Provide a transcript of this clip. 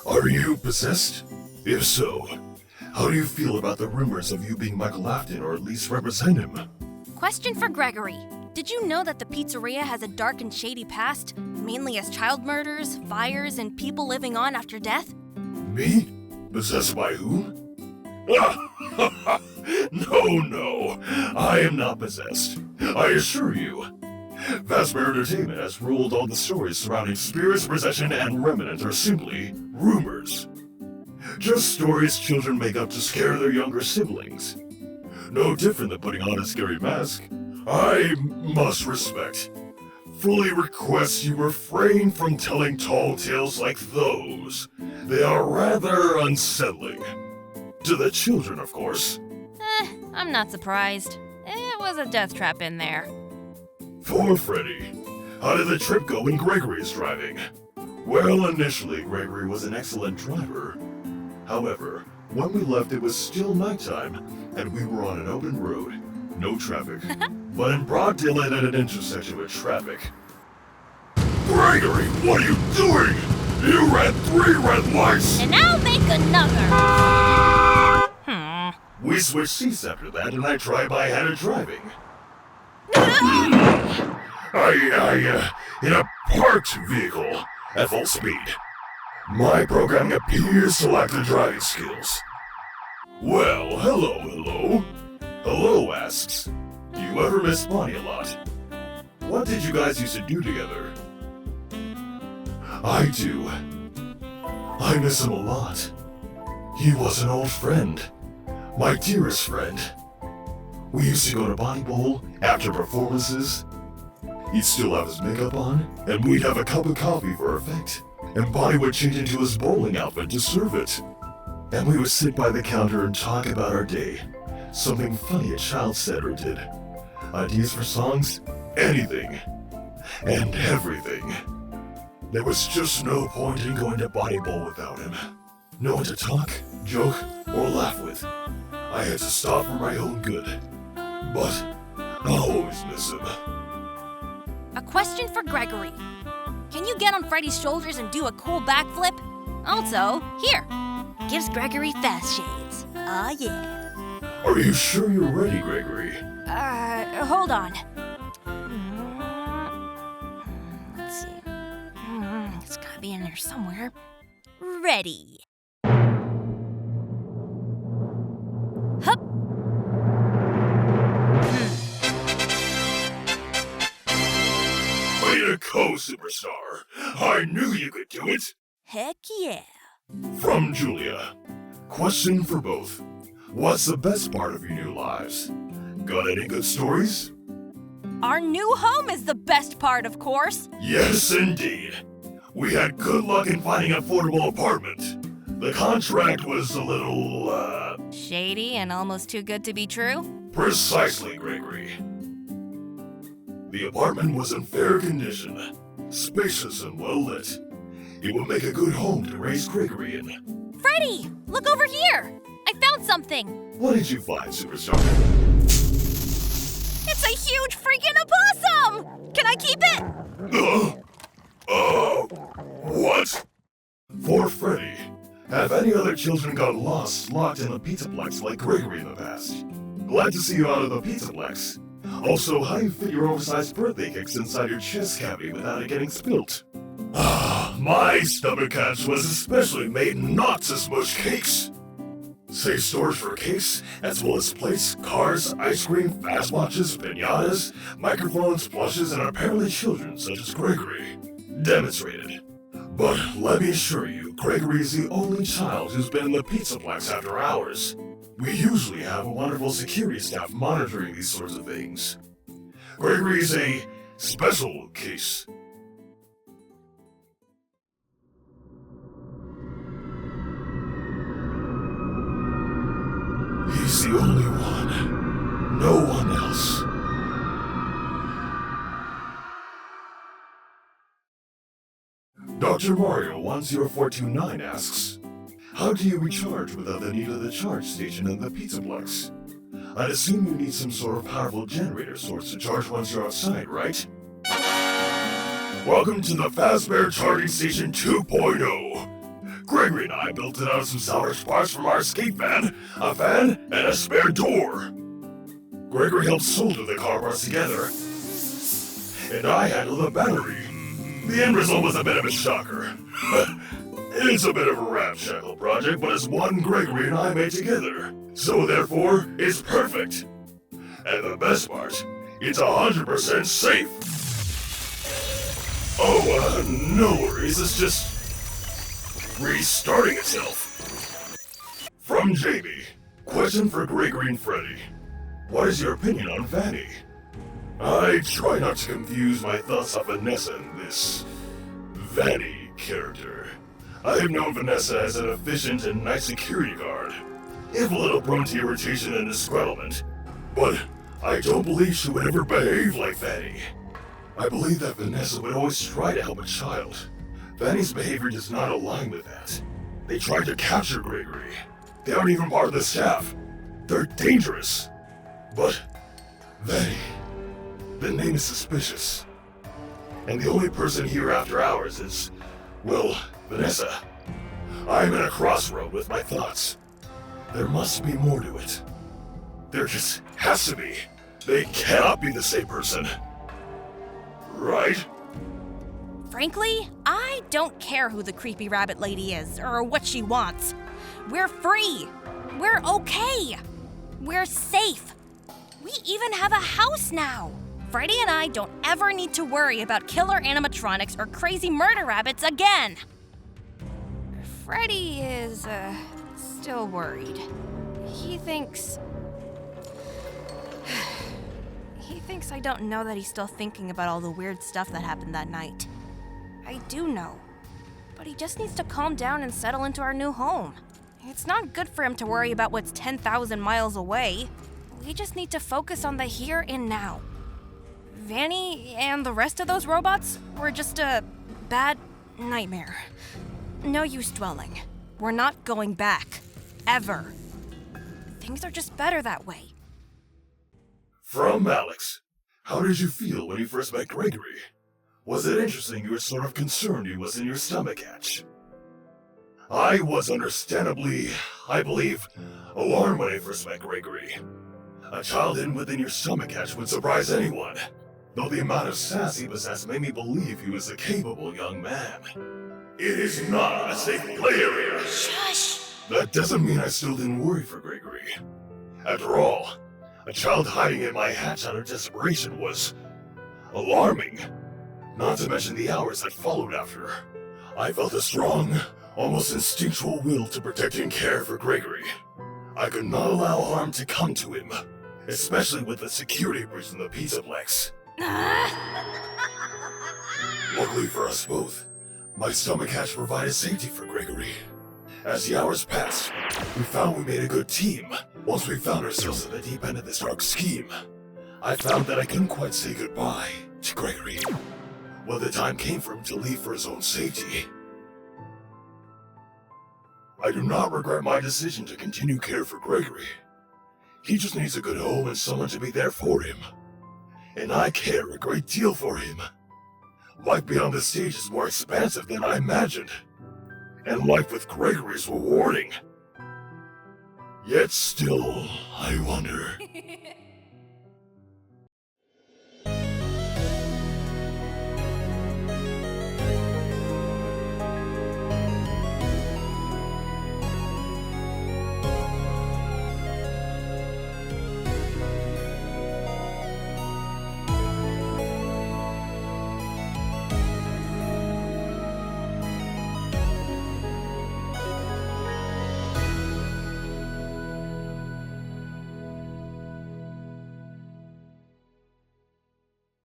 Are you possessed? If so, how do you feel about the rumors of you being Michael Afton, or at least represent him? Question for Gregory. Did you know that the pizzeria has a dark and shady past, mainly as child murders, fires, and people living on after death? Me? Possessed by whom? No, I am not possessed. I assure you. Fazbear Entertainment has ruled all the stories surrounding spirits, possession, and remnant are simply rumors. Just stories children make up to scare their younger siblings. No different than putting on a scary mask. I must respect. Fully request you refrain from telling tall tales like those. They are rather unsettling. To the children, of course. I'm not surprised. It was a death trap in there. For Freddy, how did the trip go when Gregory's driving? Well, initially, Gregory was an excellent driver. However, when we left, it was still nighttime, and we were on an open road. No traffic. But in broad daylight at an intersection with traffic. Gregory, what are you doing? You ran 3 red lights! And I'll make another! We switched seats after that, and I tried my hand at driving. In a parked vehicle at full speed. My programming appears to lack the driving skills. Well, hello. Hello asks, do you ever miss Bonnie a lot? What did you guys used to do together? I do. I miss him a lot. He was an old friend. My dearest friend. We used to go to Bonnie Bowl after performances. He'd still have his makeup on, and we'd have a cup of coffee for effect. And Bonnie would change into his bowling outfit to serve it. And we would sit by the counter and talk about our day. Something funny a child said or did. Ideas for songs, anything. And everything. There was just no point in going to Bonnie Bowl without him. No one to talk, joke, or laugh with. I had to stop for my own good. But I'll always miss him. A question for Gregory. Can you get on Freddy's shoulders and do a cool backflip? Also, here, gives Gregory fast shades. Oh yeah. Are you sure you're ready, Gregory? Hold on. Let's see. It's gotta be in there somewhere. Ready. Hup. Way to go, superstar. I knew you could do it. Heck yeah. From Julia. Question for both. What's the best part of your new lives? Got any good stories? Our new home is the best part, of course. Yes, indeed. We had good luck in finding an affordable apartment. The contract was a little, shady and almost too good to be true? Precisely, Gregory. The apartment was in fair condition, spacious and well lit. It would make a good home to raise Gregory in. Freddy, look over here! I found something! What did you find, superstar? It's a huge freaking opossum! Can I keep it? What? For Freddy, have any other children got lost, locked in the Pizzaplex like Gregory in the past? Glad to see you out of the Pizzaplex. Also, how do you fit your oversized birthday cakes inside your chest cavity without it getting spilt? My stomach catch was especially made not to smush cakes. Safe storage for cakes, as well as plates, cars, ice cream, fast watches, piñatas, microphones, plushes, and apparently children such as Gregory. Demonstrated. But let me assure you, Gregory is the only child who's been in the Pizzaplex after hours. We usually have a wonderful security staff monitoring these sorts of things. Gregory's a special case. He's the only one. No one else. Dr. Mario 10429 asks, how do you recharge without the need of the charge station in the Pizzaplex? I'd assume you need some sort of powerful generator source to charge once you're outside, right? Welcome to the Fazbear Charging Station 2.0. Gregory and I built it out of some salvaged parts from our escape van, a fan, and a spare door. Gregory helped solder the car parts together, and I handled the battery. The end result was a bit of a shocker. It's a bit of a ramshackle project, but it's one Gregory and I made together. So therefore, it's perfect. And the best part, it's 100% safe. Oh, no worries, it's just restarting itself. From Jamie, question for Gregory and Freddy. What is your opinion on Vanny? I try not to confuse my thoughts of Vanessa and this Vanny character. I have known Vanessa as an efficient and nice security guard, if a little prone to irritation and disgruntlement, but I don't believe she would ever behave like Vanny. I believe that Vanessa would always try to help a child. Vanny's behavior does not align with that. They tried to capture Gregory. They aren't even part of the staff. They're dangerous. But Vanny, the name is suspicious. And the only person here after hours is, well, Vanessa. I'm at a crossroad with my thoughts. There must be more to it. There just has to be. They cannot be the same person. Right? Frankly, I don't care who the creepy rabbit lady is or what she wants. We're free. We're okay. We're safe. We even have a house now. Freddy and I don't ever need to worry about killer animatronics or crazy murder rabbits again. Freddy is, still worried. He thinks I don't know that he's still thinking about all the weird stuff that happened that night. I do know. But he just needs to calm down and settle into our new home. It's not good for him to worry about what's 10,000 miles away. We just need to focus on the here and now. Vanny and the rest of those robots were just a bad nightmare. No use dwelling. We're not going back. Ever. Things are just better that way. From Alex. How did you feel when you first met Gregory? Was it interesting you were sort of concerned he was in your stomach hatch? I was understandably, I believe, alarmed when I first met Gregory. A child hidden within your stomach hatch would surprise anyone, though the amount of sass he possessed made me believe he was a capable young man. It is not a safe play area. Shush! That doesn't mean I still didn't worry for Gregory. After all, a child hiding in my hatch out of desperation was alarming. Not to mention the hours that followed after. I felt a strong, almost instinctual will to protect and care for Gregory. I could not allow harm to come to him, especially with the security breach in the Pizzaplex. Luckily for us both, my stomach hatch provided safety for Gregory. As the hours passed, we found we made a good team. Once we found ourselves at the deep end of this dark scheme, I found that I couldn't quite say goodbye to Gregory. When the time came for him to leave for his own safety, I do not regret my decision to continue care for Gregory. He just needs a good home and someone to be there for him. And I care a great deal for him. Life beyond the stage is more expansive than I imagined. And life with Gregory is rewarding. Yet still, I wonder...